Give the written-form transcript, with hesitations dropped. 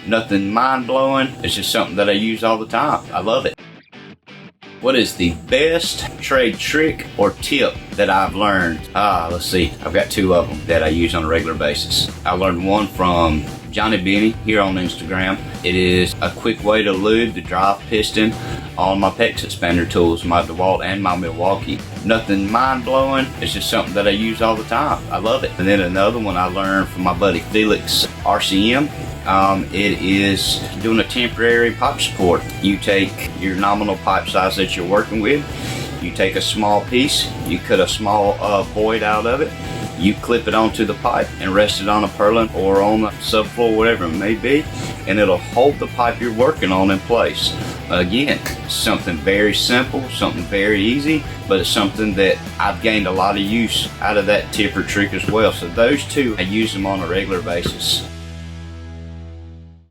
Nothing mind-blowing. It's just something that I use all the time. I love it. What is the best trade trick or tip that I've learned? Let's see. I've got two of them that I use on a regular basis. I learned one from Johnny Benny here on Instagram. It is a quick way to lube the drive piston on my PEX expander tools, my DeWalt and my Milwaukee. Nothing mind-blowing. It's just something that I use all the time. I love it. And then another one I learned from my buddy Felix RCM. It is doing a temporary pipe support. You take your nominal pipe size that you're working with, you take a small piece, you cut a small void out of it, you clip it onto the pipe and rest it on a purlin or on the subfloor, whatever it may be, and it'll hold the pipe you're working on in place. Again, something very simple, something very easy, but it's something that I've gained a lot of use out of that tip or trick as well. So those two, I use them on a regular basis.